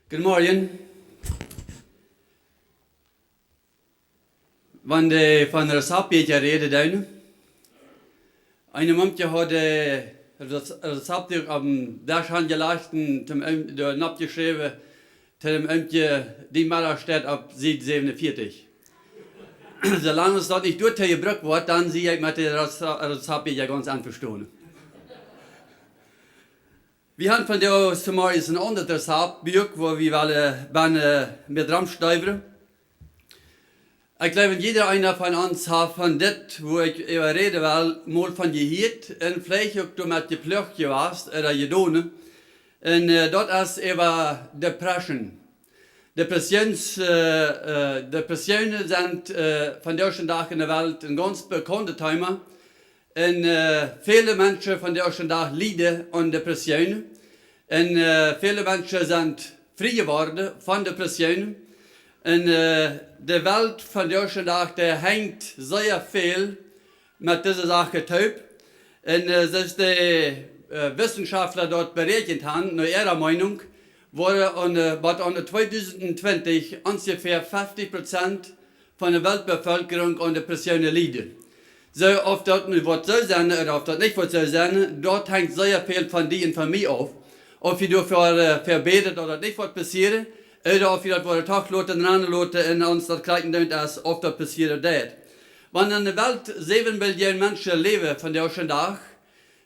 Guten Morgen. Wenn de van receptje reden duinen. Een momentje had receptje op daar gaan gelasten, de nap geschreven, tem ömtje die Maler steht op Seite 47. Solange es dort nicht durchgebrückt wird, dann sehe ich mit der Rezept ja ganz anverstanden. Wir haben von der aus zum Beispiel ein anderes Rezept, wo wir alle mit Ramsteuern. Ich glaube, jeder einer von uns hat von das, wo ich über reden will, mal von gehört, und vielleicht auch du mit geplöcht warst oder gedonen. Und dort ist über Depression. Depressionen sind von der Tag in der Welt ein ganz bekanntes Thema. Und viele Menschen von der Tag leiden an Depressionen. Und viele Menschen sind frei geworden von Depressionen. Und die Welt von der Tag, der hängt sehr viel mit dieser Sache taub. Und selbst die Wissenschaftler dort berechnet haben, nach ihrer Meinung, wurde an 2020 ungefähr 50% von der Weltbevölkerung an Depressionen leiden. So, ob das wird so sein oder ob das nicht wird so sein, dort hängt sehr viel von dir und von mir auf. Ob wir dafür verbetet oder nicht wird passieren, oder ob wir das vor der Tag lassen, und uns das kriegen, dass oft das passiert wird. Wenn in der Welt 7 Millionen Menschen leben von der Tag,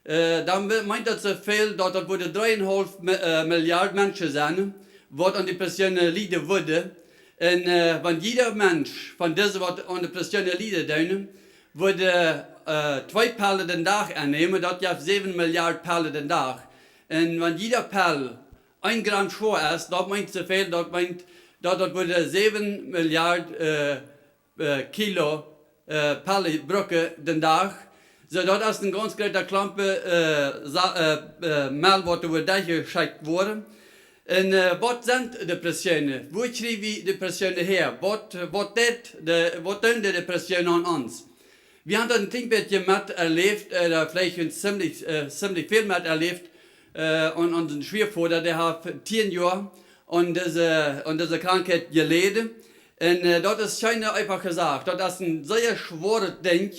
dann meint das so viel, dass das würde 3,5 Milliarden Menschen sein, die an Depressionen leiden würden. Und wenn jeder Mensch von diesen, die an Depressionen leiden, würde 2 Pille den Tag annehmen, das gibt 7 Milliarden Pille den Tag. Und wenn jeder Pille 1 Gramm schwer ist, das meint so viel, das meint, dass das würde 7 Milliarden Kilo Pille brücken den Tag. So, das ist ein ganz großer Klampe Mehl, was über dich geschickt wurde. Und was sind Depressionen? Wo kriegen wir Depressionen her? Was tun die Depressionen an uns? Wir haben das ein klein bisschen mit erlebt, oder vielleicht ziemlich viel mit erlebt, und unseren Schwiegervater, der hat 10 Jahre an diese Krankheit gelitten. Und das ist schon einfach gesagt, das ist ein sehr schweres Ding,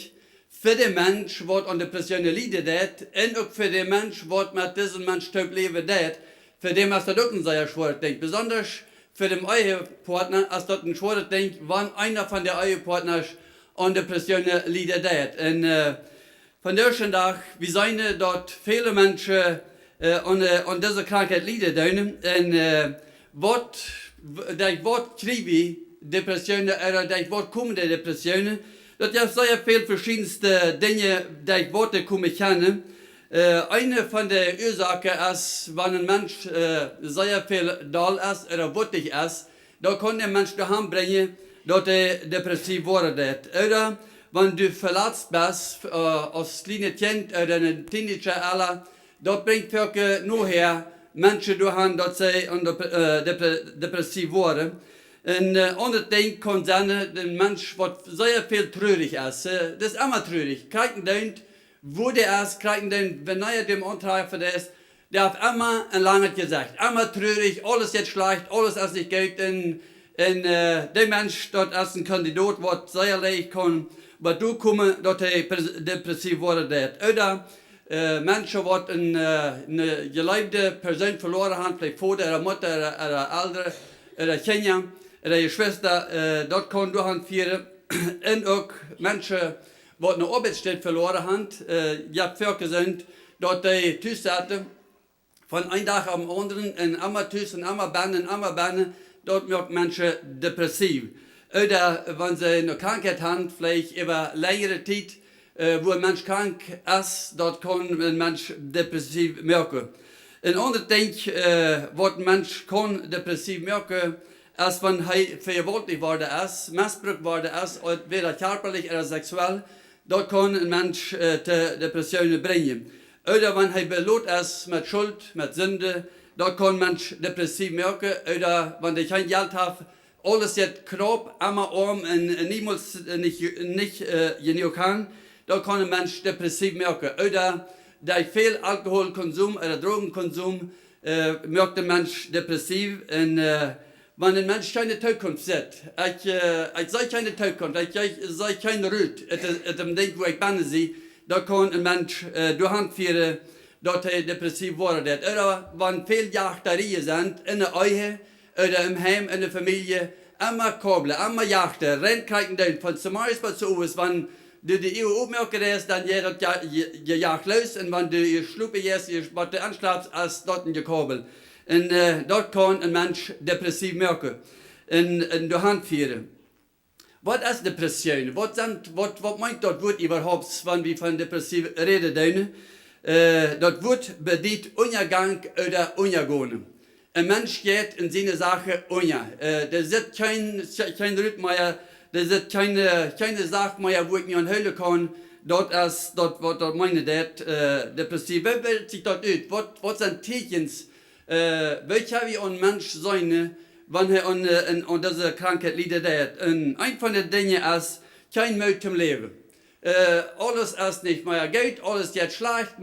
für den Mensch, der an Depressionen leidet, und auch für den Mensch, der mit diesem Mensch leben wird, für den ist das auch ein sehr schweres Ding. Besonders für den Ehepartner ist das ein schweres Ding, wenn einer von den Ehepartnern an Depressionen leidet. Und von der Tag, wir sehen dort viele Menschen an dieser Krankheit leiden. Und was kriegen wir Depressionen, oder was kommen die Depressionen? Das gibt sehr viele verschiedenste Dinge, die Worte kommen können. Eine von den Ursachen ist, wenn ein Mensch sehr viel doll ist oder wütig ist, da kann der Mensch daheim bringen, dass er depressiv wird. Oder wenn du verletzt bist, als kleines Kind oder ein Teenager, das bringt wirklich nur her Menschen daheim, dass sie depressiv werden. Und anderes Ding kann sein, der Mensch, der sehr viel traurig ist. Das ist immer traurig. Kriegen den, wo der ist, kriegen den, wenn er dem antreffen ist, der hat immer ein langes Gesicht. Immer traurig, alles jetzt schlecht, alles ist nicht gut. Und der Mensch, das ist ein Kandidat, der sehr leicht kann, aber du kommen, dass er depressiv wird. Oder Menschen, die eine geliebte Person verloren haben, vielleicht Vater oder Mutter oder Eltern oder Kinder, oder Geschwister, dort kann durchführen. Und auch Menschen, die eine Arbeitsstelle verloren haben, ich habe viel gesehen, dass die Tüß hatten, von einem Tag am anderen, und immer Tüß und immer Bänden, dort werden Menschen depressiv. Oder wenn sie eine Krankheit haben, vielleicht über längere Zeit, wo ein Mensch krank ist, dort kann ein Mensch depressiv merken. Ein anderes Ding, was ein Mensch kann depressiv merken, als wenn er vergewaltigt worden ist, missbraucht worden ist, weder körperlich oder sexuell, dort kann ein Mensch Depressionen bringen. Oder wenn er belohnt ist mit Schuld, mit Sünde, dort kann ein Mensch depressiv merken. Oder wenn er kein Geld hat, alles jetzt knapp, einmal arm und niemals nicht genug kann, dort kann ein Mensch depressiv merken. Oder durch viel Alkoholkonsum oder Drogenkonsum merkt der Mensch depressiv. Und wenn ein Mensch keine Zukunft sieht, ich sehe keine Zukunft, ich sehe keine Ruhe, dem Ding, wo ich bin, da kann ein Mensch durchführen, dass er depressiv worden ist. Oder wenn viele Jagderien sind, in der Ehe oder im Heim, in der Familie, immer Kabel, immer Jagder, Rennkriegen, von zum Beispiel zu uns, wenn du die EU aufmerken hast, dann geht das Jagd los, und wenn du ihr Schluppe jetzt, was du anschlappst, als dort ein Kabel. Und dort kann ein Mensch depressiv merken, in der Hand führen. Was ist Depression? Was meint das Wort überhaupt, wenn wir von depressiv reden? Das Wort bedeutet Untergang oder Untergehen. Ein Mensch geht in seine Sache unter. Der sieht kein Rhythmus mehr, der sieht keine Sache mehr, wo ich mich anhören kann. Dort ist, was meine das, depressiv. Wie wird sich das aus? Was sind Tierchens? Welcher wie ein Mensch sein, wenn er an dieser Krankheit leidet? Ein von den Dingen ist, kein Mut zum Leben. Alles ist nicht mehr gut, alles jetzt schlecht.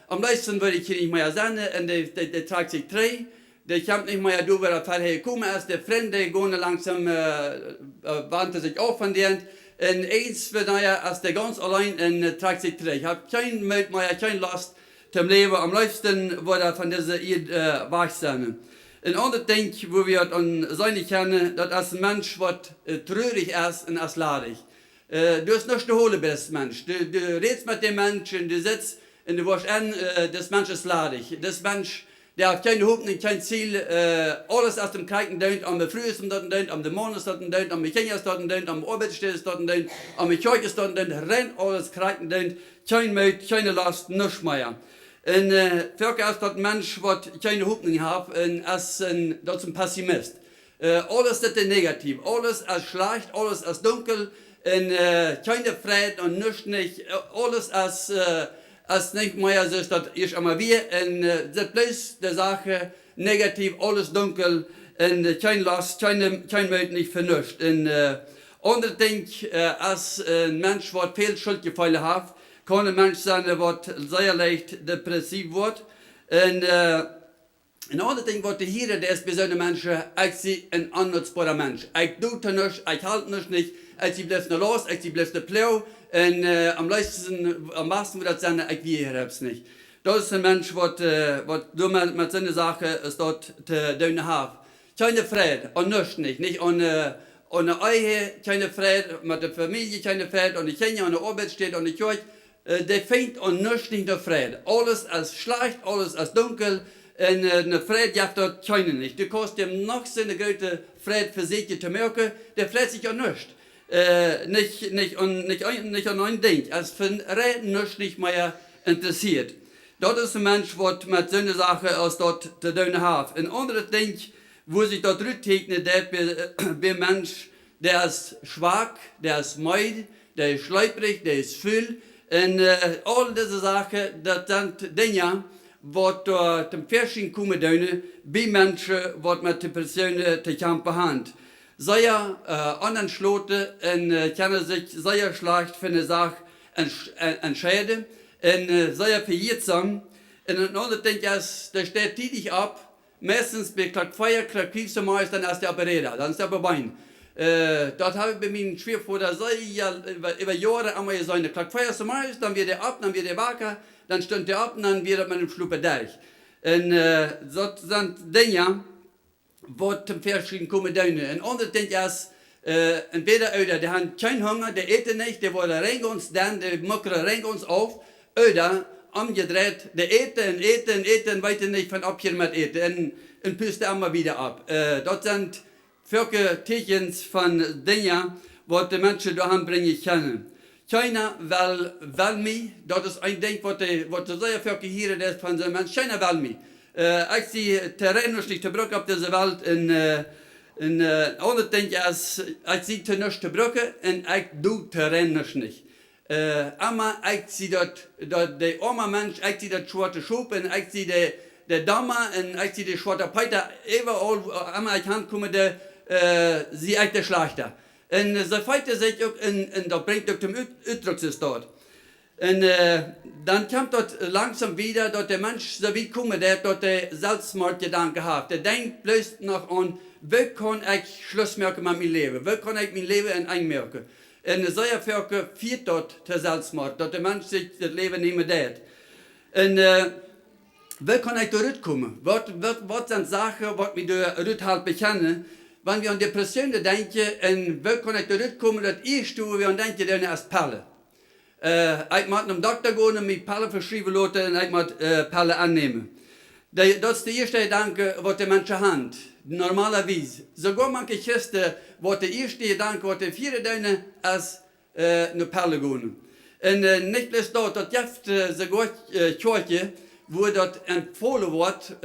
Am meisten würde ich hier nicht mehr sein, und der trägt sich drei. Der kommt nicht mehr durch, weil er gekommen ist. Der Freunde gehen langsam, wandte sich auf von denen. Und eins wird ist der ganz allein und trägt sich drei. Ich habe kein Mut mehr, keine Lust zum Leben. Am liebsten würde er von dieser Eid wach sein. Ein anderes Ding, wo wir an sein kennen, das ist ein Mensch, der traurig ist und ist ladig. Du hast nicht der Hohle bist, Mensch. Du redest mit dem Menschen, du sitzt und du wirst an, das Mensch ist ladig. Das Mensch, der hat keine Hoffnung, kein Ziel, alles aus dem Kalten dort, am Früh ist dort, am Morgen ist dort, am Kinder ist dort, am Arbeitsstelle ist dort, am Kirche ist dort, rennt alles Kalten dort, kein Mut, keine Last, nichts mehr. Und Völker ist dort ein Mensch, der keine Hoffnung hat, und ist dort ein Pessimist. Alles ist negativ, alles ist schlecht, alles ist dunkel, und keine Freude und nichts nicht, alles ist nicht mehr so, das ist immer wie, und das bloß die Sache negativ, alles dunkel, und kein Last, kein Mut nicht für nichts. Und andere Ding, als ein Mensch, der viel Schuldgefühle hat, kann ein Mensch sein, der sehr leicht depressiv wird. Und ein anderes Ding, was ich hier, der ist bei so einem Menschen, ich sehe ein unnutzbarer Mensch. Ich tue nichts, ich halte nicht, ich sehe bloß noch los, ich sehe bloß den Plau, und am meisten wird das sein, ich will es nicht. Das ist ein Mensch, der mit seiner Sache ist dort zu tun hat. Keine Freude, und nichts nicht ohne Ehe, keine Freude, mit der Familie, keine Freude, und die Kinder, und die Arbeit steht, und die Kirche. Der fängt an nichts nicht der Freude. Alles ist schlecht, alles ist dunkel, und eine Freude gibt dort keine nicht. Du kannst dem noch so eine große Freude für sich zu merken, der freut sich an nichts. Nicht an ein Ding. Es für Reden nicht mehr interessiert. Dort ist ein Mensch, der mit so einer Sache aus dort zu tun hat. Ein anderes Ding, wo sich dort rücktegnet, der Mensch, der ist schwach, der ist müde, der ist schleuprig, der ist viel. Und all diese Sachen, das sind Dinge, die zum Verschieden kommen können, bei Menschen, die mit Depressionen zu kämpfen haben. Sehr anschloten und können sich sehr schlecht für eine Sache entscheiden und sehr verjährsam. Und ein anderes Ding ist, der steht tätig ab, meistens bei Feuer, kriegst du meist, dann ist der Operator, dann ist der Bein. Dort habe ich bei meinem Schwiegervater über Jahre einmal gesagt, der Feuer zum Eis, dann wird er ab, dann wird er wacker, dann stimmt er ab und dann wird er mit dem Schluppe durch. Und das sind Dinge, die zum Verschieden kommen können. Ein anderes Ding ist, entweder oder, die haben keinen Hunger, die eten nicht, die wollen rein uns dann, die muckern rein uns auf, oder umgedreht, die eten, weiter nicht von abgehen mit eten und pusten immer wieder ab. Das sind Völker Tierchens von Dingen, die die Menschen daheim bringen können. Keiner will mich, das ist ein Ding, was die sehr Völker hier ist von den Menschen, keiner will mich. Ich sehe terrenisch nicht zu Brücke auf dieser Welt, und andere Ding ist, ich sehe nicht zu Brücke und ich tue terrenisch nicht. Aber ich sehe dort der arme Mensch, ich sehe das schwarze Schub, und ich sehe der Dammer, und ich sehe der schwarze Peter, überall, einmal ich ankomme, sie ist der Schlechter. Und sie feiert sich auch, und das bringt auch zum Ausdruck dort. Und dann kommt dort langsam wieder, dass der Mensch so weit kommt, der dort der Selbstmordgedanke hat. Der denkt bloß noch an, wie kann ich Schluss machen mit meinem Leben? Wie kann ich mein Leben einmerken? Und so führt dort der Selbstmord, dass der Mensch sich das Leben nicht mehr tät. Und wie kann ich da rauskommen? Was sind Sachen, was wir da raus bekennen? Wenn wir an Depressionen denken, und wie kann ich da rauskommen, das erste, wo wir an denken, dann ist Pille. Ich muss zum Doktor gehen und mir Pille verschreiben lassen und ich muss Pille annehmen. Das ist der erste Gedanke, was die Menschen haben. Normalerweise. Sogar manche Christen, was der erste Gedanke, was die vierte Döne ist, eine Pille gehen. Und nicht bloß dort, das gibt sogar Kirche, wo dort empfohlen wird,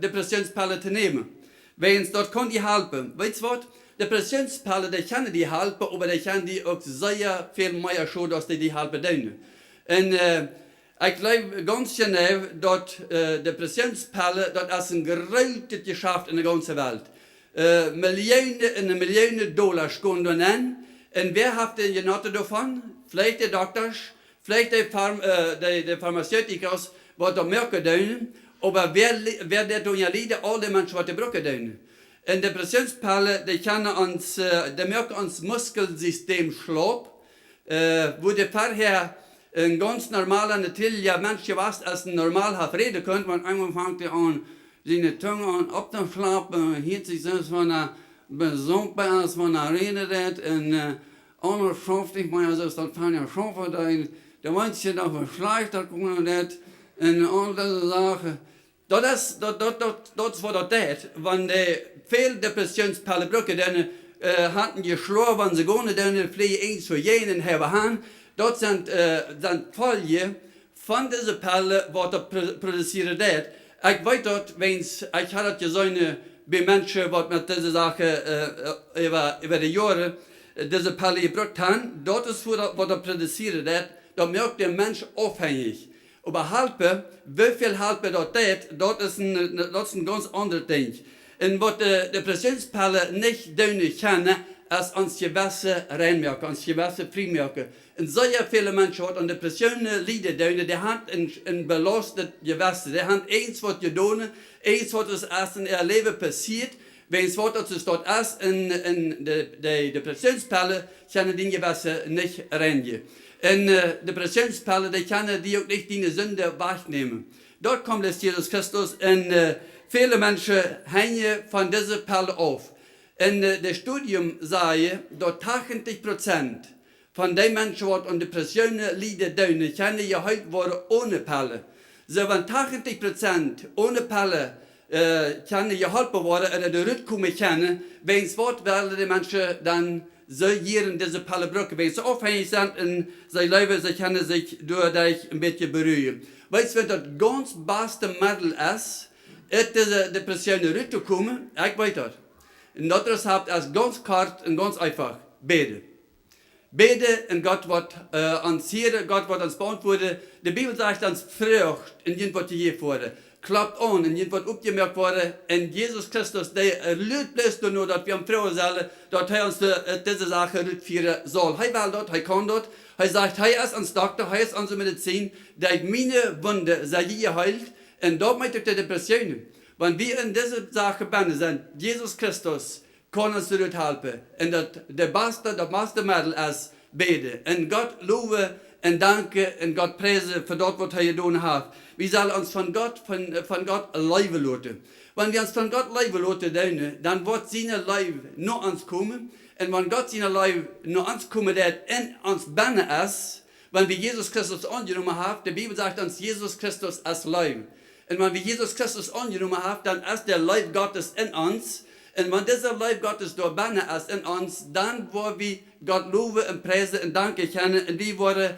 Depressionspille zu nehmen. Weil dort kann die helfen. Weißt du was? Depressionspille, die können die helfen, aber die können die auch sehr viel mehr schon, dass die helfen tun. Und ich glaube ganz genau, dass Depressionspille, das ist ein gerautes Geschäft in der ganzen Welt. Millionen Dollar gehen da an. Und wer hat denn genossen davon? Vielleicht die Doktors, vielleicht die Pharmaceutiker, die da merken tun. Aber wer der tun ja leider alle Menschen, die brauchen tun. In Depressionspille, die merken uns Muskelsystem schlapp, wo der vorher ein ganz normaler, natürlicher Mensch was als ein normal hat reden könnte, man einmal fängt er an, seine Zunge an abzuschlappen, hielt sich selbst von einer besonnen ist, von einer Rede redet, und anders schafft ich mal, also das kann ja schaffen, der manche da verschleicht, da kommt er nicht, und all diese Sachen. Das ist was das, wenn die viele Depressionspille brauchen, dann hatten die Schlaf, wenn sie gehen, dann fliegen eins für jeden haben. Dort sind Folien von dieser Pille, was da produziert wird. Ich weiß dort, ich hatte ja so eine Menschen, die mit dieser Sache über die Jahre diese Pille gebraucht haben. Dort ist, was da produziert wird, da merkt der Mensch abhängig. Aber Halpe, wie viel Halpe dort ist ein ganz anderes Ding. Und was die Depressionspille nicht tun kann, ist ans Gewässer reinmerken, ans Gewässer freimerken. Und sehr viele Menschen, die an Depressionen leiden, die haben ein belastet Gewässer. Die haben eins, was getan, eins, was erst in ihr Leben passiert. Wenn es was dort ist, in der Depressionspille, können die Gewässer nicht reingehen. Und Depressionspille, die können die auch nicht die Sünde wahrnehmen. Dort kommt es Jesus Christus und viele Menschen hängen von dieser Pille auf. In das Studium sage, dass 80% von den Menschen, die an Depressionen leiden, können ja heute ohne Pille. So, wenn 80% ohne Pille können geholfen werden oder zurückkommen können, wenn es wird, werden die Menschen dann so hier diese Pille brauchen. Wenn sie aufhängig sind in sein Leben, sie können sich durch ein bisschen berühren. Weißt du, wenn das ganz beste Mittel ist diese Depressionen rauszukommen, ich weiß das. Und das habt es ganz kort und ganz einfach. Bete. Bete und Gott wird ans hören, Gott wird ans beantworten. Die Bibel sagt ans Frucht in dem, was hier wurde. Klappt an, in dem, was aufgemerkt wurde. Und Jesus Christus, der lügt bloß nur, dass wir am Frauen sollen, dass er uns diese Sache rückführen soll. Er will dort, er kann dort. Er sagt, er ist ans Doktor, er ist unsere Medizin, der meine Wunde sei geheilt. Und dort meint die Depressionen. Wenn wir in dieser Sache gebunden sind, Jesus Christus kann uns zurückhelfen. Und der beste Mittel ist beten. Und Gott lobe und danke und Gott preise für das, was er getan hat. Wir sollen uns von Gott leben lassen. Wenn wir uns von Gott leben lassen, dann wird seine Leben nur uns kommen. Und wenn Gott seine Leben nur uns kommen, der in uns binnen ist, wenn wir Jesus Christus angenommen haben, die Bibel sagt uns, Jesus Christus ist Leben. Und wenn wir Jesus Christus angenommen haben, dann ist der Leib Gottes in uns. Und wenn dieser Leib Gottes da binnen ist in uns, dann wollen wir Gott loben und preisen und danken können. Und wir wollen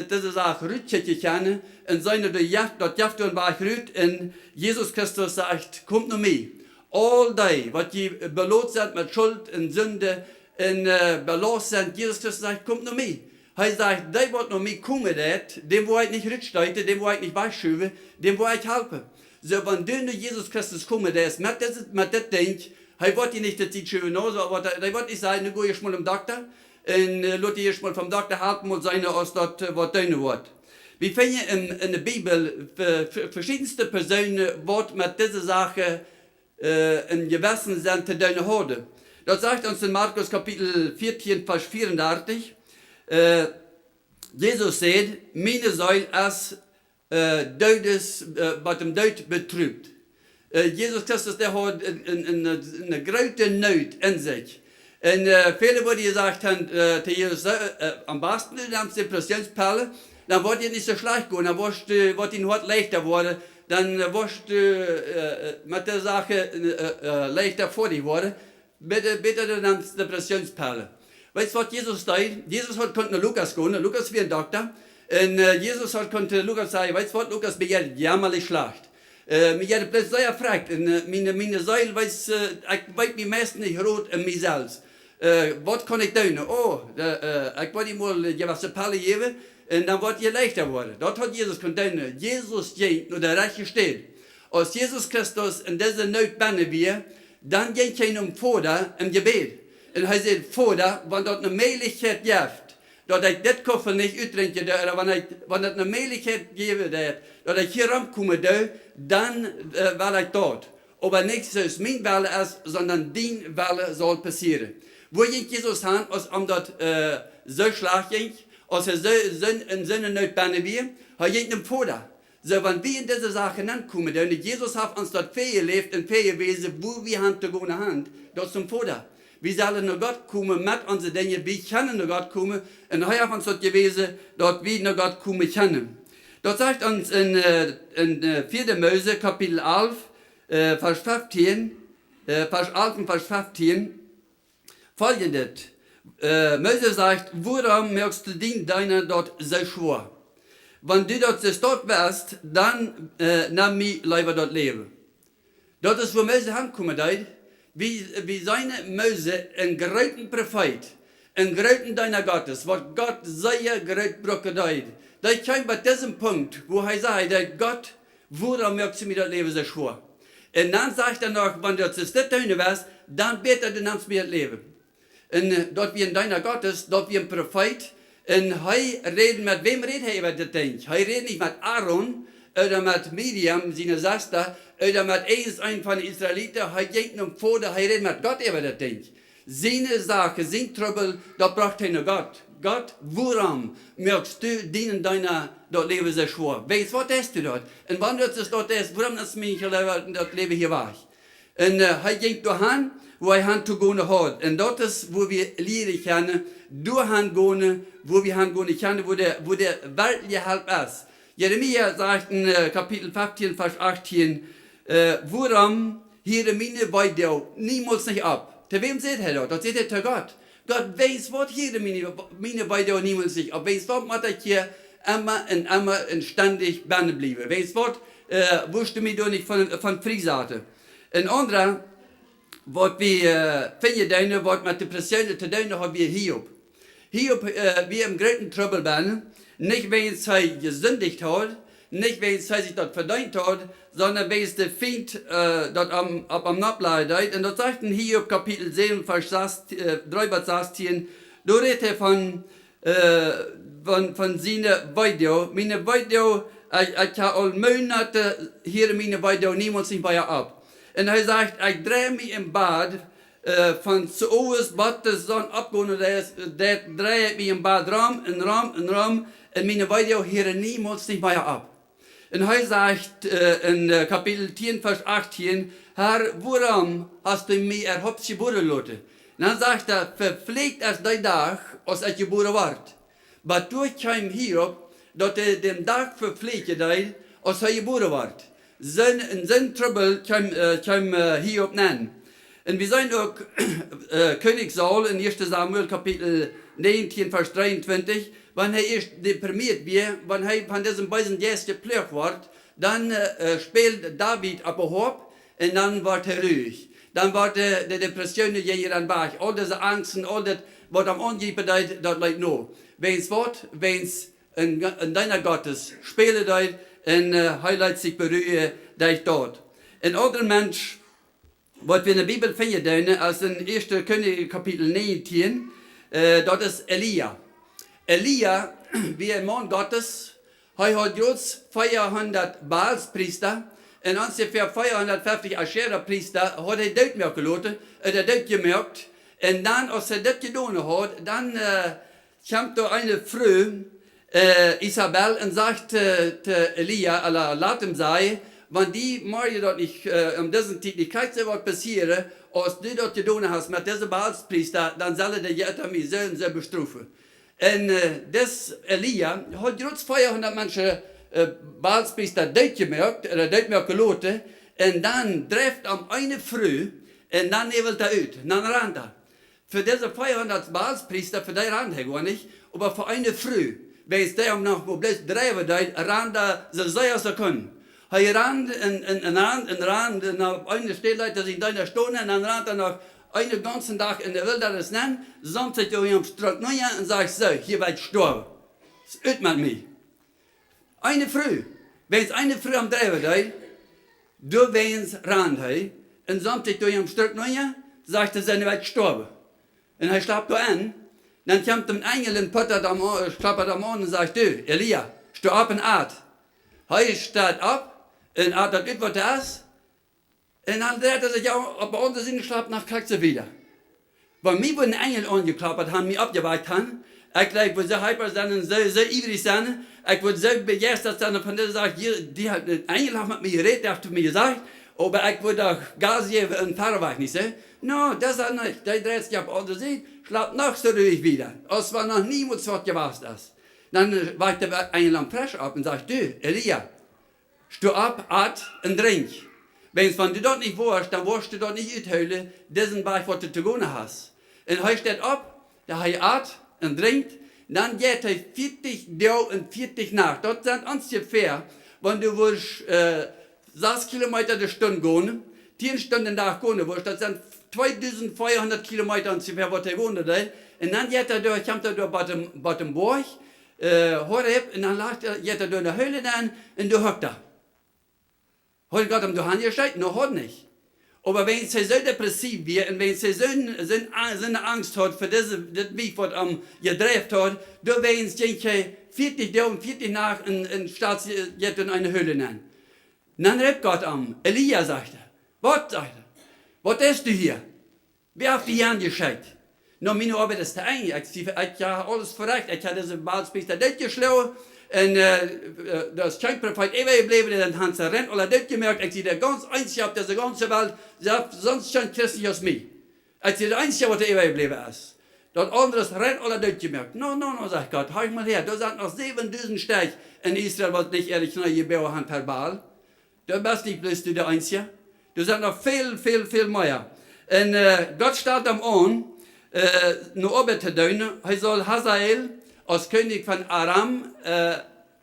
diese Sache rütteln können. Und seine dort Jaft und Bach rüt. Und Jesus Christus sagt, kommt nur mir. All die, was die belohnt sind mit Schuld und Sünde und belohnt sind, Jesus Christus sagt, kommt nur mir. Er sagt, der wird noch mir kommen, dem wo ich nicht rücksteige, dem wo ich nicht wegschiebe, dem wo ich helfe. So, wenn du Jesus Christus kommen, der ist mit dem Ding, er wird dir nicht die Zeit schieben, aber der wird nicht sagen, du gehst mal zum Doktor, En laat je eerst mal vom Doktor halten moet zijn als dat wat doen wordt. We vinden in de Bibel verschiedenste personen wat met deze zaken in gewissen zijn te doen houden. Dat zegt uns in Markus Kapitel 14, Vers 34. Jesus sagt, meine Seele ist wat hem dood betrübt. Jesus Christus der hat een grote nood in zich. En velen worden gezegd tegen Jesus, am besten nimmst du Depressionspille, dan wordt je niet zo slecht gaan, dan wordt je hart leichter worden, dan wordt je met de zaken leichter voor die worden, beter dan nimmst Depressionspille. Weißt du, was Jesus deed? Jesus konnte naar Lukas gaan, Lukas wie een dokter, en Jesus konnte Lukas sagen, weißt du was, Lukas, mir geht jämmerlich schlecht. Mir geht plötzlich sehr fragt, en meine Seele weiß, ich weiß mir meist nicht rot in mir selbst. Wat kan ik doen? Ik wil je mal gewisse Pille geven en dan wordt je leichter worden. Dat hat Jesus kunnen doen. Jesus ging naar de rechte steed. Als Jesus Christus in deze nood binnen weer, dan ging hij hem Vader im Gebet. En hij zei, Vader, wanneer dat een mogelijkheid geeft, dat ik dit koffer niet uitdrinken, wanneer het een mogelijkheid geeft, dat ik hier aankomen doe, dan wil ik dat. Aber nicht zoals mijn wille is, sondern dien wille zal passeren. Wo ging Jesus aan als dat zo slecht ging, als zo in zijn nood binnen weer, hij ging hem Vader. So, wenn wir in diese Sachen ankommen, dann Jesus hat uns dort gelebt und gewesen, wo wir haben zu gehen haben, dort zum Vater. Wir sollen nach Gott kommen mit unseren Dingen, wir können nach Gott kommen, und er hat uns dort gewesen, dort wir nach Gott kommen können. Dort sagt uns in 4. Mose, Kapitel 11, Vers 15, Vers 11 und Vers 15, folgendes. Mose sagt, warum merkst du den deiner dort so schwer? Wenn du dort dort wärst, dann nimm mir lieber dort leben. Dort ist, wo Mose ankommen deit, wie seine Mose ein großen Prophet, ein großen deiner Gottes, was Gott sehr groß braucht deit. Da kam bei diesem Punkt, wo er sagt, Gott, warum möchtest du mir das Leben so schwer? Und dann sagt er noch, wenn du das tun wirst, dann bitte du nimmst mir das Leben. Und dort wie ein deiner Gottes, dort wie ein Prophet, und er redet mit wem redet er über das Ding? Er redet nicht mit Aaron oder mit Miriam, seine Schwester, oder mit einem von den Israeliten. Er geht nur vor, er redet mit Gott über das Ding. Seine Sache, sein Trouble, da braucht er nur Gott. Gott, warum möchtest du dienen deiner dort Leben so schwer? Weißt du, was ist du dort? Und wann du es dort ist, warum ist mich dort Leben hier war? Und er ging dahin, wo er hand zu gehen hat. Und dort ist, wo wir Lieder kennen, durchhand gehen, wo wir hand gehen kennen, wo der weltliche Halb ist. Jeremia sagt in Kapitel 15, Vers 18, warum hier meine Weide niemals nicht ab? Zu wem seht er dort? Das seht er zu Gott. Gott weiß, was hier meine Weide niemals nicht ab. Weiß, was muss ich hier immer und ständig bleiben bleiben. Weiß, was wusste mich doch nicht von Friesate. Ein anderer, was wir finden, was mit Depressionen zu tun haben, wir Hiob. Hiob, wir im großen Trouble bin, nicht weil es gesündigt hat, nicht weil es sich dort verdient hat, sondern weil es der Feind dort am Nableidet. Und dort sagt in Hiob Kapitel 7, Vers 3, da redet er von seiner Weide. Meine Weide, ich habe all Monate hier meine Weide niemals nicht bei ihr ab. Und er sagt, ich drehe mich im Bad, von zuerst, was die Sonne abgegangen ist, der dreht mich im Bad rum, und meine Weide hier niemals nicht bei ihr ab. Und er sagt in Kapitel 10, Vers 18, Herr, warum hast du mich erhofft geboren lassen? Und dann sagt er, verpflegt es dein Tag, als ich geboren ward. Aber durch kam Hiob, dass er den Tag verpflegt hat, als er geboren ward. In seinem Trouble kam Hiob nennen. Und wir sehen auch König Saul in 1. Samuel Kapitel 19, Vers 23, wenn er erst deprimiert wird, wenn er von diesem bösen Geist geplagt wird, dann spielt David ab Hob und dann wird er ruhig. Dann wird die Depression gegen den Berg, all diese Angsten, all das, was am Angeben ist, das leid noch. Wenn es wird, wenn es in deiner Gottes spielt, und heiligt sich beruhigt dich dort. Ein anderer Mensch, was wir in der Bibel finden, als in 1. Könige Kapitel 19, das ist Elia. Elia, wie ein Mann Gottes, hat jetzt 400 Baalspriester und ungefähr 450 Aschera-Priester hat er dort mehr gelassen, er dort gemerkt. Und dann, als er das getan hat, dann kommt da eine Frau, Isabel, und sagt zu Elia, oder lass ihm sagen, wenn die Maria dort nicht, um diesen Zeit nicht was passieren, als du dort getan hast mit diesen Baalspriester, dann soll er jetzt mich so bestrafen. Und das Elia hat jetzt 400 Menschen Baalspriester dort gemerkt, oder dort mehr gelassen, und dann trifft eine Frau, und dann nebelt er aus, dann rennt er. Für diese 400 Baalspriester, für die rennt er gar nicht, aber für eine Frau, wenn es der noch bloß treiben dort, rennt er so sehr als er kann. Er rennt und auf eine Stelle, dass ich da in der Stunde, und dann rennt er noch einen ganzen Tag in der Wildnis nennen, samt sich durch am Strand und sagt, so, hier wird gestorben. Das ist mit mir. Eine Frau, wenn es eine Frau am Treiben dort, du wenn's rennt er, und samt sich durch am Strand sagt er, sie wird gestorben. Und er schlappt da an, dann kommt ein Engel und puttert am Mann und sagt, du, Elia, steh ab und at. Er steht ab und atmet über das, und dann dreht er sich auch, ob er unter sich schlappt, nach kriegt sie wieder. Weil mir wurden Engel angeklappert haben, mich abgeweicht haben, ich würde so hyper sein und so ivrig sein, ich würde so begeistert sein, von der sagt, die hat ein Engel hat mit mir geredet, der hat mir gesagt, aber ich würde auch Gas geben und fahren nicht so. No, das ist nicht. Der dreht sich ab unter sich, schlappt noch so ruhig wieder. Als war noch niemand was gewasst ist. Dann weicht der Engel am Fresh ab und sagt, du, Elia, steh ab, at und trink. Wenn du dort nicht warst, dann wirst du dort nicht utheulen, diesen Bereich, was du zu tun hast. Und er steht ab, er at und trinkt, dann geht er 40 Tage und 40 Nacht. Dort sind ungefähr, wenn du willst, 6 Kilometer die Stunde gehen, 10 Stunden nach gehen willst, das sind 2400 Kilometer ungefähr, was er gehen will. Und dann geht er durch, kommt er durch bei dem Berg, Horeb, und dann geht er durch die Höhle dann, und du hockt da. Hat Gott ihm da hingestellt? Noch hat nicht. Aber wenn sie so depressiv wird und wenn sie so eine Angst hat für das Weg, was er gedreht hat, dann werden sie 40 Tage und 40 Nacht in Staats in eine Höhle nennen. Dann redet Gott am. Elia sagte, was ist du hier? Wer hat dich hier angeschickt? No, meine Arbeit ist der eine. Ich habe alles verrecht. Ich habe diese Baalspriester dort geschlagen. Und das Schenkprophet ewig geblieben, dann haben sie rennt oder dort gemerkt, ich sehe der ganz Einzige auf dieser ganzen Welt, sonst schon christlich als mich. Ich sehe der Einzige, was der ewig geblieben ist. Das andere ist rennt oder dort gemerkt. No, sagt Gott, hör mal her, da sind noch 7000 Städte in Israel, was nicht ehrlich neu gebaut haben per Baal. Da bist nicht bloß du der Einzige. Da sind noch viel mehr. Und Gott stellt ihm an, nur Arbeit zu tun. Er soll Hazael als König von Aram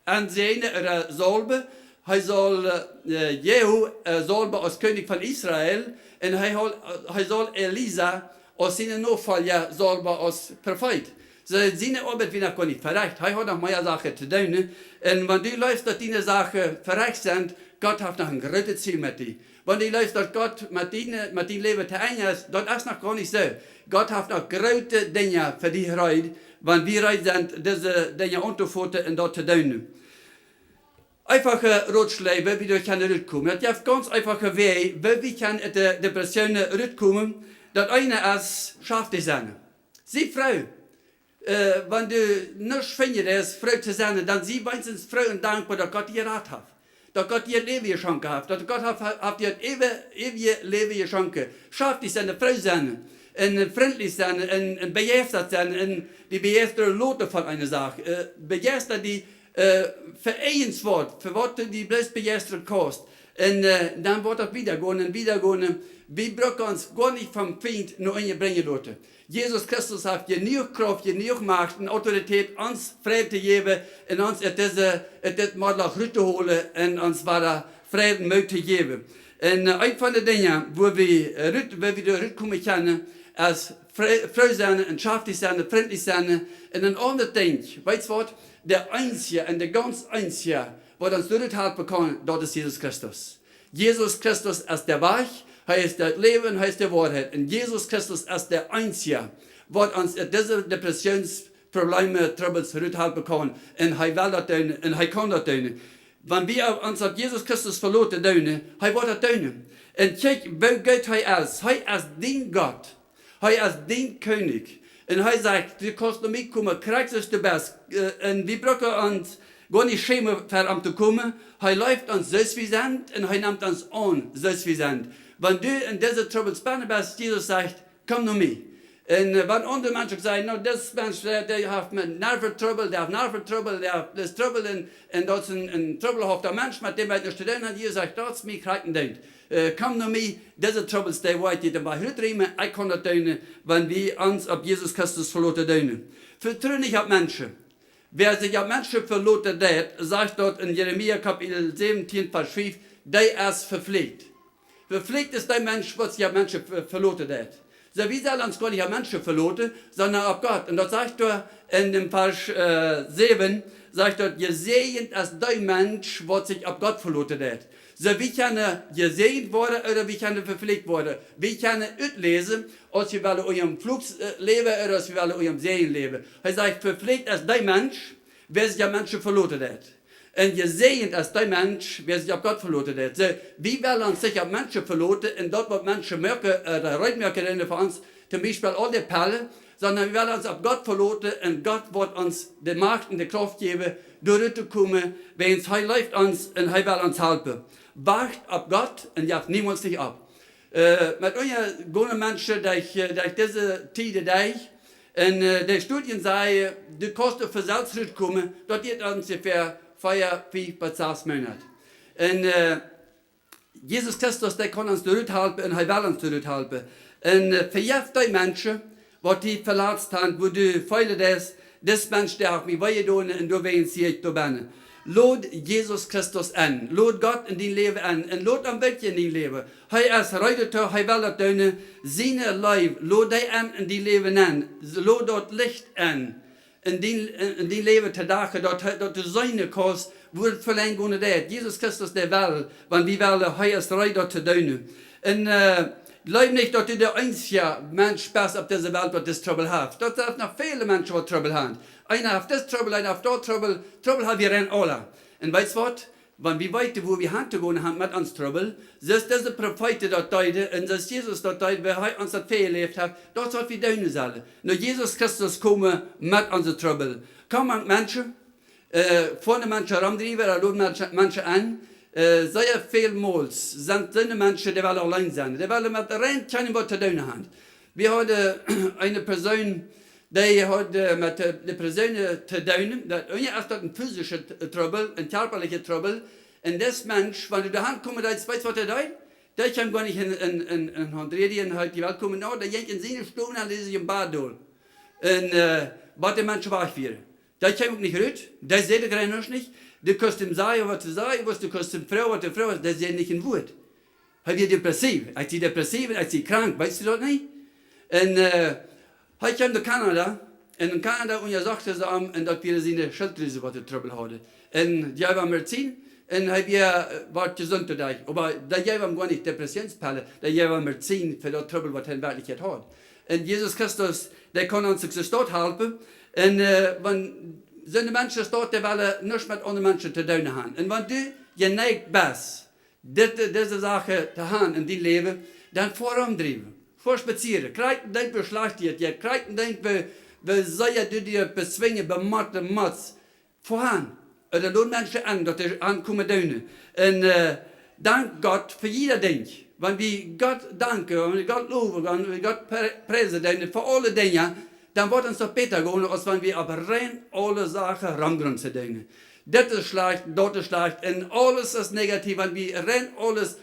ansehen oder salben. Er soll Jehu salben als König von Israel. Und er soll Elisa als seine Nachfolger salben als Prophet. So, seine Arbeit wird noch nicht verreicht. Er hat noch mehr Sachen zu tun. Und wenn du läufst, dass deine Sachen verreicht sind, Gott hat noch ein großes Ziel mit dir. Wenn du läufst, dass Gott mit deinem Leben zu eng ist, das ist noch gar nicht so. Gott hat noch große Dinge für dich heute, wenn wir heute sind, diese Dinge unterfuhren und dort zu tun. Einfache Ratschläge, wie du rauskommen. Es gibt ganz einfache Wege, wie wir in der Depression rauskommen. Das eine ist, schaff dich sein. Sie Frau. Wenn du nicht findest, Frau zu sein, dann sie wenigstens froh und dankbar, dass Gott dir Rat hat. Dass Gott dir Leben geschenkt hat. Dass Gott hat dir ewige Leben geschenkt. Schaff dich seine Frau sein. Und freundlich sein. Und begeistert sein. Und die begeisterte Lotte von einer Sache. Begeistert die verehenswort. Für was du die bloß begeistert kannst. Und dann wird das wieder gehen. Wir brauchen uns gar nicht vom Feind nur bringen lassen. Jesus Christus hat genug Kraft, genug Macht und Autorität, uns Frieden zu geben und uns das mal nach Rütte holen und uns weiter Frieden möglich geben. Und eine von den Dingen, wo wir rückkommen können, ist froh sein, und schaftig sein, freundlich sein. Und ein anderes Ding, weißt du was? Der Einzige und der ganz Einzige, der uns durch hat bekommen, dort ist Jesus Christus. Jesus Christus ist der Weg. Er ist das Leben, er ist die Wahrheit. Und Jesus Christus ist der Einzige, was uns diese Depressionsprobleme, Troubles rückhalten kann. Und er will das tun, und er kann das tun. Wenn wir uns auf Jesus Christus verlassen tun, er wird das tun. Und kijk, wo Gott er ist. Er ist dein Gott. Er ist dein König. Und er sagt, du kannst zu mir kommen, kriegst es du bist. Und wir brauchen uns gar nicht schämen, um zu kommen. Er läuft uns so wie sind und er nimmt uns an, so wie sind. Wenn du in dieser Troubles bist, Jesus sagt, komm zu mir. Und wenn andere Menschen sagen, no, das Mensch, der hat Nerventrouble, der hat Nerventrouble, der hat Trouble, und das ist ein troublehafter Mensch, mit dem wir nicht zu tun haben, Jesus sagt, das ist mir kriegen denkt. Komm zu mir, diese Troubles, die wollt ihr dabei rübernehmen, ich kann das tun, wenn wir uns auf Jesus Christus verlassen tun. Vertraue nicht auf Menschen. Wer sich auf Menschen verlassen hat, sagt dort in Jeremia Kapitel 17, Vers 5, der ist verpflegt. Verpflegt ist der Mensch, was sich auf Menschen verlassen hat. So, wie soll uns gar nicht auf Menschen verlassen, sondern auf Gott. Und das sagt er in dem Vers 7, sagt er, gesegnet ist der Mensch, was sich auf Gott verlassen hat. So, wie kann er gesegnet werden oder wie kann er verpflegt werden? Wie kann er auslesen, als wir eurem Flug leben oder als wir eurem Segen leben? Er sagt, verpflegt ist der Mensch, wer sich auf Menschen verlassen hat. Und gesegnet ist der Mensch, wer sich auf Gott verlassen hat. So, wie will uns sich auf Menschen verlassen, und dort, was Menschen merken, merken für uns, zum Beispiel alle Perlen, sondern wir werden uns auf Gott verlassen, und Gott wird uns die Macht und die Kraft geben, durchzukommen, wenn es heil läuft uns, und er will uns helfen. Wacht auf Gott und jaft niemals nicht ab. Mit euren guten Menschen, durch diese Zeit, und die Studien sagen, du kannst für selbst zurückkommen, dort geht ungefähr 4, 5 bis 6 Monate. Und Jesus Christus, der kann uns zurückhalten und er will uns zurückhalten. Und verjährt die Menschen, die verletzt haben, wo du feile das Mensch, der auch mich wehtun und du willst sie zu bannen. Lod Jesus Christus an, lod Gott in dein Leben an, und lod am Welt in dein Leben. Er ist heute, er will das tun, seine Leib, lod dich an in dein Leben an, lod dort Licht an, in dein Leben zu dachen, dort du seine kannst, wo es verlängert ohne das. Jesus Christus, der will, wenn wir wollen, er ist heute dort zu tun. Und glaub nicht, dass du der einzige Mensch bist auf dieser Welt, der das Trouble hat. Dort sind noch viele Menschen, die Trouble haben. Einer hat das Trouble, einer hat dort Trouble. Trouble haben wir alle. Und weißt du was? Wenn wir weiter, wo wir hinzugehen haben mit uns Trouble, so ist diese Propheten dort deuten, und so ist Jesus dort deuten, wer uns das gelebt hat, dort soll wir tun sollen. Nur Jesus Christus kommen mit unserem Trouble. Kommen Menschen, vorne Menschen herumdrehen, oder Menschen an, sehr vielmals sind diese Menschen, die wollen allein sein. Die wollen mit rein keinem was zu tun haben. Wir haben eine Person, die hat mit der Person zu tun, erst ein physischer Trouble, ein körperlicher Trouble. Und das Mensch, wenn du da hinkommst, weißt du, was der kann gar nicht in Handreden halt die Welt kommen, no, der geht in seine Stunde, dann lese ich im Bad durch. Und was der Mensch wach wird. Der kann auch nicht rühren, der sieht gerade noch nicht. Du kannst ihm sagen, was du sagen willst, du kannst ihm fragen, was du fragst, der sieht nicht in Wut. Er wird depressiv, als sie krank, weißt du das nicht? Und ich kam nach Kanada, und in Kanada, und er sagte so, und dass wir seine Schilddrüse, was Trouble hatte. Und die haben Medizin, und wir war gesund dadurch. Aber da haben gar nicht Depressionspille, da haben Medizin für das Trouble, was er in Wirklichkeit hat. Und Jesus Christus, der kann uns dort helfen. Und wenn so eine Menschen dort, die wollen nichts mit anderen Menschen zu tun haben. Und wenn du geneigt bist, diese Sache zu haben in deinem Leben, dann vorumtreiben, vorspazieren. Kreiten denkt, wie schlecht dir, kreiten denkt, wie sehr du dir bezwingen, bematten musst. Voran. Oder lohnt Menschen an, dass sie ankommen tun. Und dank Gott für jeder Ding. Wenn wir Gott danken, wenn wir Gott loben, wenn wir Gott preisen für alle Dinge, dann wird uns doch besser gehen, als wenn wir aber rein alle Sachen ramgrunzen denken. Das ist schlecht, dort ist schlecht, und alles ist negativ, wenn wir rein alles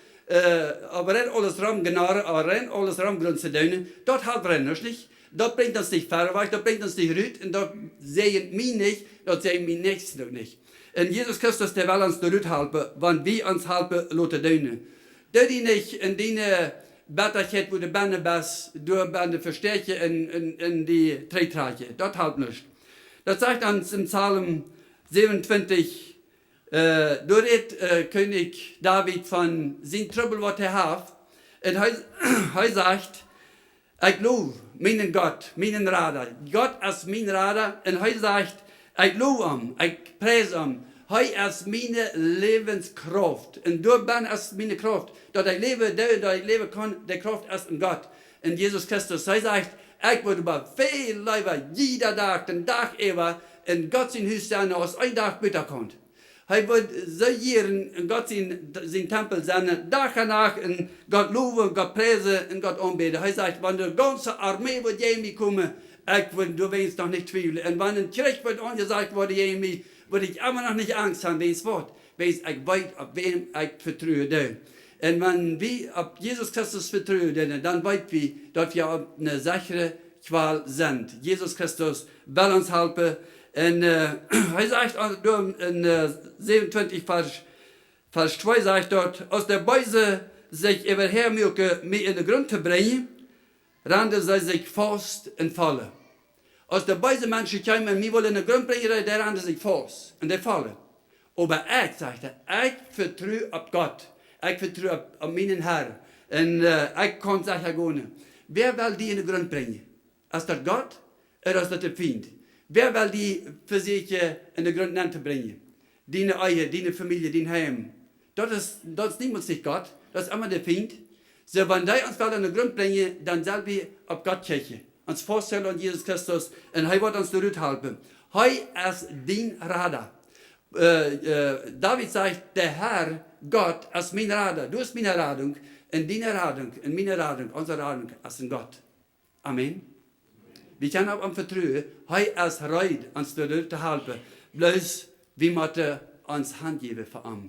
ramgenaren, aber rein alles ramgrunzen denken, dort halt rein nicht. Das bringt uns nicht vorwärts, das bringt uns nicht rüt, und das sehen wir nicht, das sehen wir nächsten nicht. Und Jesus Christus, der will uns rüt helfen, wenn wir uns helfen, lassen tun. Das die nicht in deine Betterkeit, wo du Bände bist, du Bände verstärken in die Trägtrage. Das halt nicht. Das sagt uns im Psalm 27, da redet König David von seinem Trouble, was er hat. Und er sagt, ich glaube, meinen Gott, meinen Rader. Gott ist mein Rader und er sagt, ich lobe ihm, ich preise ihm. Er ist meine Lebenskraft. Und du bist meine Kraft. Dass ich lebe, dass ich leben kann, die Kraft ist in Gott, in Jesus Christus. Er sagt, ich würde aber viel lieber jeder Tag, den Tag über, in Gott sein Haus sein, als ein Tag bitter kommt. Er wird so jeden in Gott sein Tempel sein, Tag und Nacht, in Gott loben, Gott preisen, und Gott anbeten. Er sagt, wenn die ganze Armee wird gegen kommen, du willst noch nicht zweifeln. Und wenn ein Krieg wird angesagt wurde gegen mich, würde ich immer noch nicht Angst haben, wie es wird. Weil ich weiß, auf wem ich vertraue. Und wenn wir auf Jesus Christus vertrauen, dann weiß wir, dass wir auf eine sichere Qual sind. Jesus Christus will uns helfen. Und er sagt in 27 Vers 2 sagt dort, aus der Beuse sich überhermürke, mir in den Grund zu bringen, rannte sie sich fast und falle. Als de beide mensen komen en mij willen in de grond brengen, daar rannten zich vast en die vallen. Aber ich sagte, ich vertraue auf Gott. Ich vertraue auf meinen Herrn. Und ich kann sagen, wer will die in den Grund bringen? Ist das Gott oder ist das der Feind? Wer will die für sich in den Grund bringen? Deine Eier, deine Familie, dein Heim. Das ist niemals nicht Gott, das ist immer der Feind. So, wenn die uns in den Grund bringen, dann sollen wir auf Gott kirchen. Uns vorstellen an Jesus Christus und er wird uns zurückhalten. Er ist dein Rader. David sagt, der Herr, Gott, ist mein Rader. Du bist meine Radung, in deiner Radung, in meiner Radung, unsere Radung ist in Gott. Amen. Wir können auch am Vertrauen, er ist bereit, uns zurückzuhalten. Bloß, wir müssen uns Hand geben für ihn.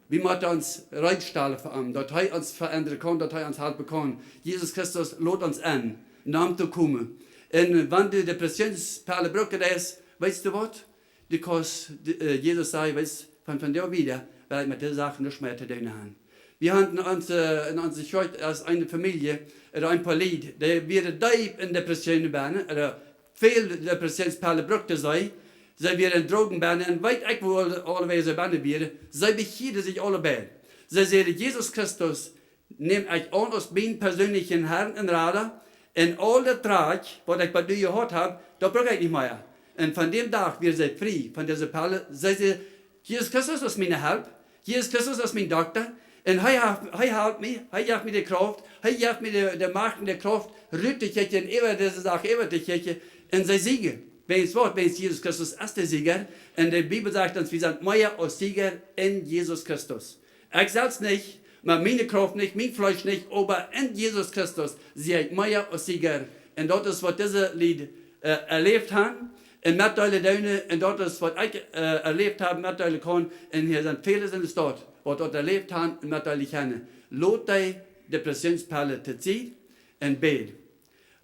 Wir müssen uns reitstellen für ihn, dass er uns verändern kann, dass er uns helfen kann. Jesus Christus lädt uns an. Naam te komen. En wanneer de Depressionsperle brücken ist, weißt du was? Because Jesus sagt, weißt, von der wieder, weil ich mit der Sache nicht mehr zu tun habe. Wir hatten in unserer Schule als eine Familie, oder ein paar Leute, die wir tief in Depressionen waren, oder viel Depressionsperle brücken sei, sie wir in Drogen waren, und weit ich wo alle Weise waren wir, sie behielten sich alle bei. Sie sagten, Jesus Christus, nehmt euch an als mein persönlichen Herrn und Rader, en alle Trag, was ich bei dir gehört habe, da brauche ich nicht mehr. Und von dem Tag, wir sind frei von dieser Perle, sagt sie, Jesus Christus ist meine Help, Jesus Christus ist mein Doktor, und er hält mich, er gibt mir die Kraft, er gibt mir die Macht und die Kraft, rüttet ich in diese Sache, und sie siegen. Wenn es Wort, wenn es Jesus Christus ist der Sieger, und die Bibel sagt uns, wir sind mehr als Sieger in Jesus Christus. Ich selbst nicht, meine Kraft nicht, mein Fleisch nicht, aber in Jesus Christus sehe ich mehr als Sieger. Und das ist, was diese Lied erlebt haben, in Mettdeile Döne, und das ist, was ich erlebt habe, Mettdeile kann, und hier sind viele sind es dort, was dort erlebt haben, in Mettdeile kennen. Lot die Depressionsperle zu ziehen, und bet.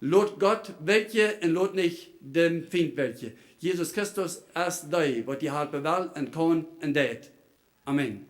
Lot Gott welche, und lot nicht dem Feind welche. Jesus Christus ist die, was die halbe Welt und kann und det. Amen.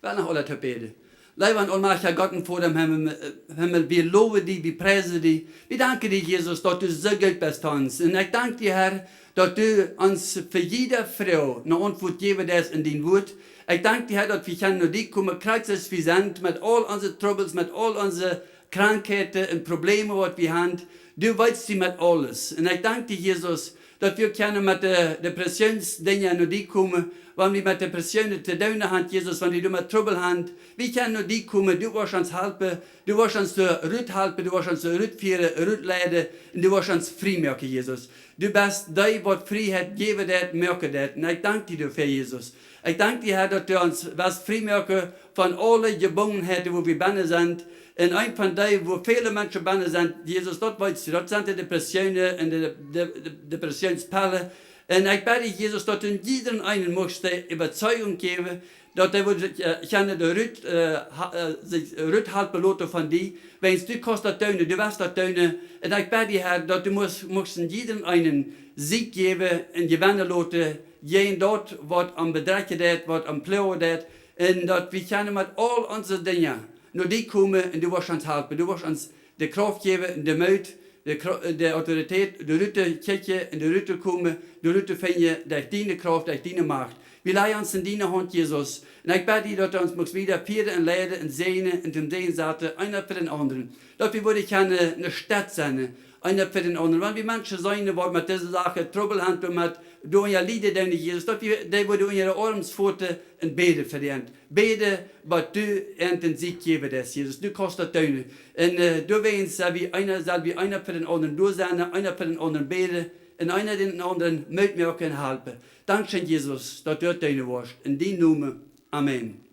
Wel nog alle te beden. Lieber allmächtiger Gott vor dem Himmel, wir loben dich, wir preisen dich. Wir danken dir, Jesus, dass du so gut bist für uns. Und ich danke dir, Herr, dass du uns für jede Frau eine Antwort geben wirst in dein Wort. Ich danke dir, Herr, dass wir nur dich kommen, kreuz es wir sind, mit all unseren Troubles, mit all unseren Krankheiten und Problemen, was wir haben. Du weißt sie mit alles. Und ich danke dir, Jesus, dass wir können mit den Depressionsdingen nur die kommen, wenn wir mit Depressionen zu tun haben, Jesus, wenn wir mit Trouble haben, wir können nur die kommen, du wirst uns helfen, du wirst uns helfen, du wirst uns führen, leiden, und du wirst uns frei machen, Jesus. Du bist der, der Freiheit geben wird, machen wird. Und ich danke dir dafür, Jesus. Ich danke dir, Herr, dass du uns frei machen von allen Gebundenheiten, wo wir banne sind. Und ein von denen, wo viele Menschen banne sind, Jesus, dort weißt du, dort sind die Depressionen und die Depressionsperle. Und ich bitte Jesus, dass du jedem einen musst Überzeugung geben, dass der sich halten lassen von dir. Wenn du kannst das tun, du wirst das tun. Und ich bitte Herr, dass du musst jedem einen Sieg geben und gewinnen lassen, jeden dort, was am Bedrecken ist, was am Plauen ist. Und dass wir können mit all unseren Dingen nur die kommen und du wirst uns helfen. Du wirst uns die Kraft geben und die Mut, die Autorität, die Rüte Kirche und die Rüte kommen, die Rüte finden, durch deine Kraft, durch deine Macht. Wir leihen uns in deine Hand, Jesus. Und ich bitte dich, dass du uns wieder führen und leiden und sehen und dem Sehen sagte, einer für den anderen. Dass wir wirklich eine Stadt sein, einer für den anderen. Wenn wir Menschen sein, die mit dieser Sache Trouble haben und mit du ja Lieder, die Jesus, dass wir, die wo du in ihre Armsfoten und bete für die. Bete, was du den Sieg geben das, Jesus. Du kannst das tun. Und du willst, soll wie einer für den anderen du sein, einer für den anderen beten und einer den anderen mit mir auch helfen. Dankeschön, Jesus, dass du das tun wirst. In deinem Namen. Amen.